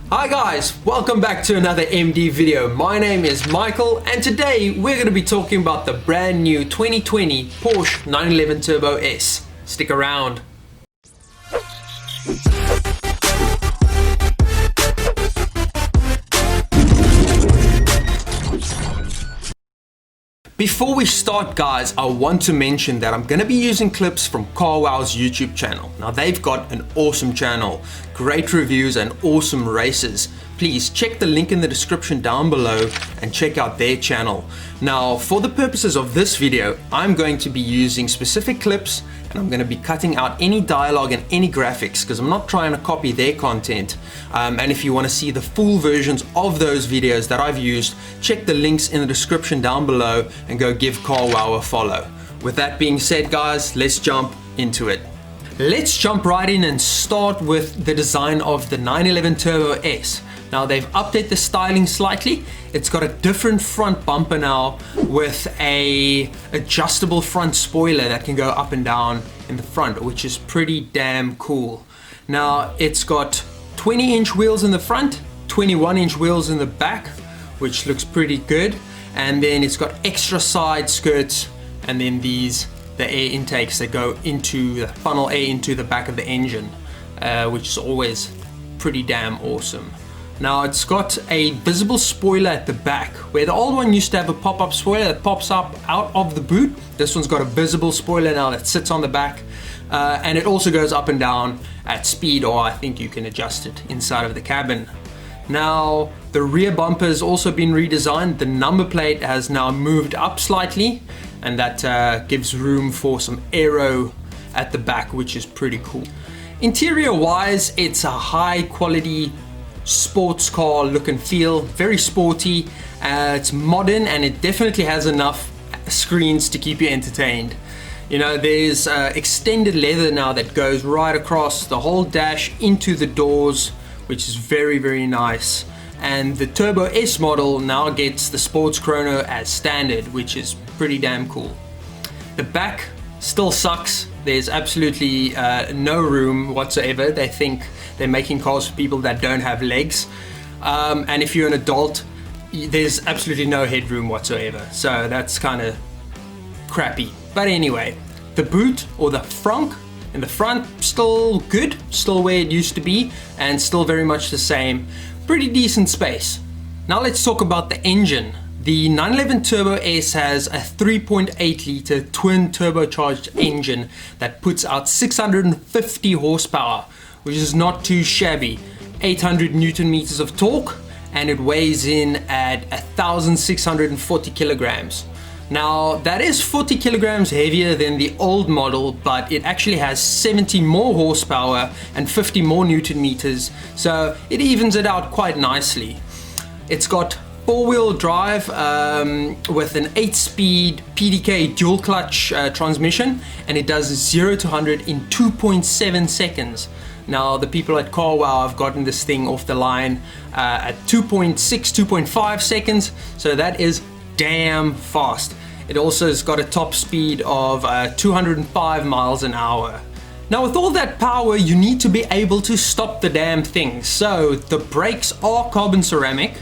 Hi guys, welcome back to another MD video. My name is Michael and today we're going to be talking about the brand new 2020 Porsche 911 Turbo S. Stick around. Before we start guys, I want to mention that I'm going to be using clips from CarWow's YouTube channel. Now they've got an awesome channel, great reviews and awesome races. Please check the link in the description down below and check out their channel. Now for the purposes of this video, I'm going to be using specific clips and I'm going to be cutting out any dialogue and any graphics because I'm not trying to copy their content. And if you want to see the full versions of those videos that I've used, check the links in the description down below and go give CarWow a follow. With that being said guys, let's jump into it. Let's jump right in and start with the design of the 911 Turbo S. Now they've updated the styling slightly. It's got a different front bumper now with a adjustable front spoiler that can go up and down in the front, which is pretty damn cool. Now it's got 20-inch wheels in the front, 21-inch wheels in the back, which looks pretty good. And then it's got extra side skirts and then the air intakes that go into the funnel air into the back of the engine, which is always pretty damn awesome. Now it's got a visible spoiler at the back, where the old one used to have a pop-up spoiler that pops up out of the boot. This one's got a visible spoiler now that sits on the back, and it also goes up and down at speed, or I think you can adjust it inside of the cabin. Now the rear bumper has also been redesigned. The number plate has now moved up slightly, and that gives room for some aero at the back, which is pretty cool. Interior wise, it's a high quality sports car look and feel, very sporty. It's modern and it definitely has enough screens to keep you entertained. You know, there's extended leather now that goes right across the whole dash into the doors, which is very, very nice. And the Turbo S model now gets the sports chrono as standard, which is pretty damn cool. The back still sucks. There's absolutely no room whatsoever. They think they're making cars for people that don't have legs. And if you're an adult, there's absolutely no headroom whatsoever. So that's kind of crappy. But anyway, the boot or the frunk in the front, still good, still where it used to be, and still very much the same. Pretty decent space. Now let's talk about the engine. The 911 Turbo S has a 3.8 liter twin turbocharged engine that puts out 650 horsepower, which is not too shabby. 800 Newton meters of torque, and it weighs in at 1,640 kilograms. Now that is 40 kilograms heavier than the old model, but it actually has 70 more horsepower and 50 more Newton meters, so it evens it out quite nicely. It's got four-wheel drive with an 8-speed PDK dual clutch transmission, and it does 0 to 100 in 2.7 seconds. Now the people at CarWow have gotten this thing off the line at 2.6, 2.5 seconds, so that is damn fast. It also has got a top speed of 205 miles an hour. Now with all that power, you need to be able to stop the damn thing. So the brakes are carbon ceramic.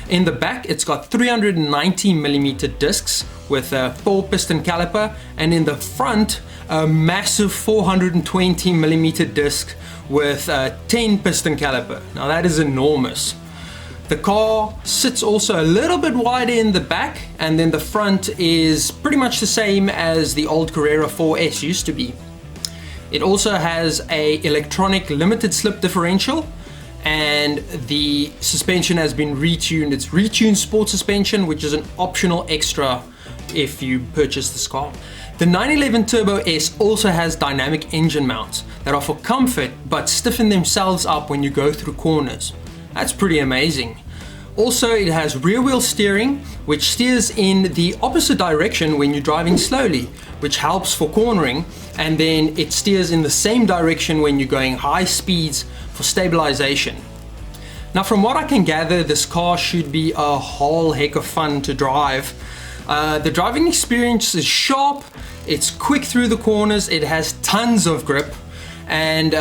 In the back, it's got 390 millimeter discs with a 4-piston caliper, and in the front, a massive 420 millimeter disc with a 10-piston caliper. Now that is enormous. The car sits also a little bit wider in the back, and then the front is pretty much the same as the old Carrera 4S used to be. It also has a electronic limited slip differential, and the suspension has been retuned. It's retuned sport suspension, which is an optional extra if you purchase this car. The 911 Turbo S also has dynamic engine mounts that are for comfort but stiffen themselves up when you go through corners. That's pretty amazing. Also, it has rear wheel steering, which steers in the opposite direction when you're driving slowly, which helps for cornering, and then it steers in the same direction when you're going high speeds for stabilization. Now from what I can gather, this car should be a whole heck of fun to drive. The driving experience is sharp, it's quick through the corners, it has tons of grip, and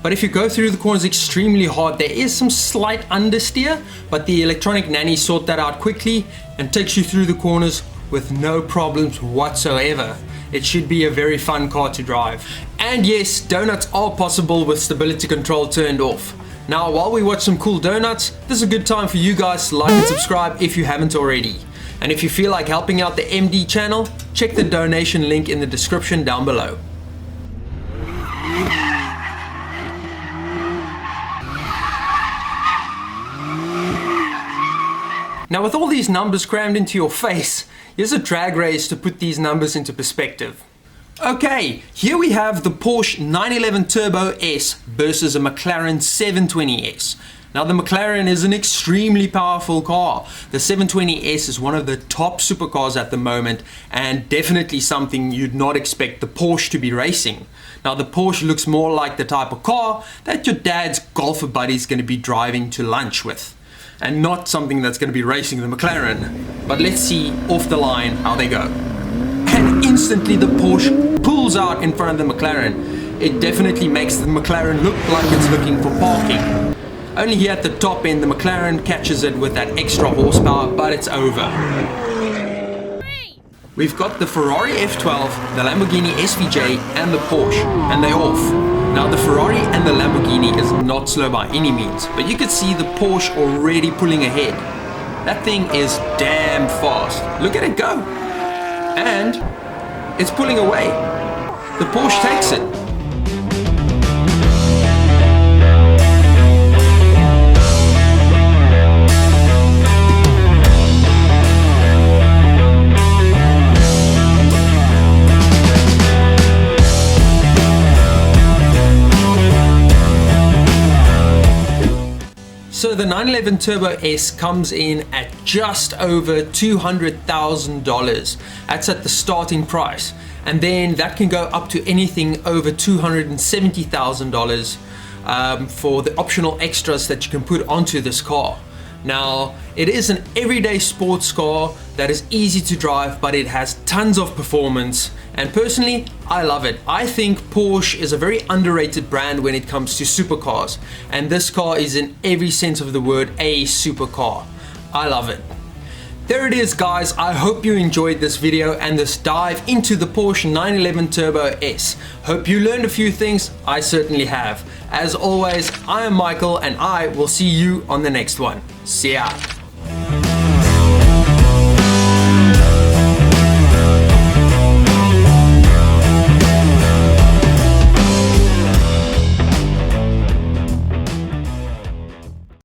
But if you go through the corners extremely hard, there is some slight understeer, but the electronic nanny sort that out quickly and takes you through the corners with no problems whatsoever. It should be a very fun car to drive. And yes, donuts are possible with stability control turned off. Now, while we watch some cool donuts, this is a good time for you guys to like and subscribe if you haven't already. And if you feel like helping out the MD channel, check the donation link in the description down below. Now, with all these numbers crammed into your face, here's a drag race to put these numbers into perspective. Okay, here we have the Porsche 911 Turbo S versus a McLaren 720s. Now, the McLaren is an extremely powerful car. The 720s is one of the top supercars at the moment and definitely something you'd not expect the Porsche to be racing. Now, the Porsche looks more like the type of car that your dad's golfer buddy is going to be driving to lunch with, and not something that's going to be racing the McLaren. But let's see off the line how they go. And instantly the Porsche pulls out in front of the McLaren. It definitely makes the McLaren look like it's looking for parking. Only here at the top end, the McLaren catches it with that extra horsepower, but it's over. We've got the Ferrari F12, the Lamborghini SVJ, and the Porsche, and they're off. Now, the Ferrari and the Lamborghini is not slow by any means, but you could see the Porsche already pulling ahead. That thing is damn fast. Look at it go. And it's pulling away. The Porsche takes it. So the 911 Turbo S comes in at just over $200,000. That's at the starting price. And then that can go up to anything over $270,000 for the optional extras that you can put onto this car. Now, it is an everyday sports car that is easy to drive, but it has tons of performance. And personally, I love it. I think Porsche is a very underrated brand when it comes to supercars. And this car is, in every sense of the word, a supercar. I love it. There it is, guys. I hope you enjoyed this video and this dive into the Porsche 911 Turbo S. Hope you learned a few things. I certainly have. As always, I am Michael and I will see you on the next one. See ya.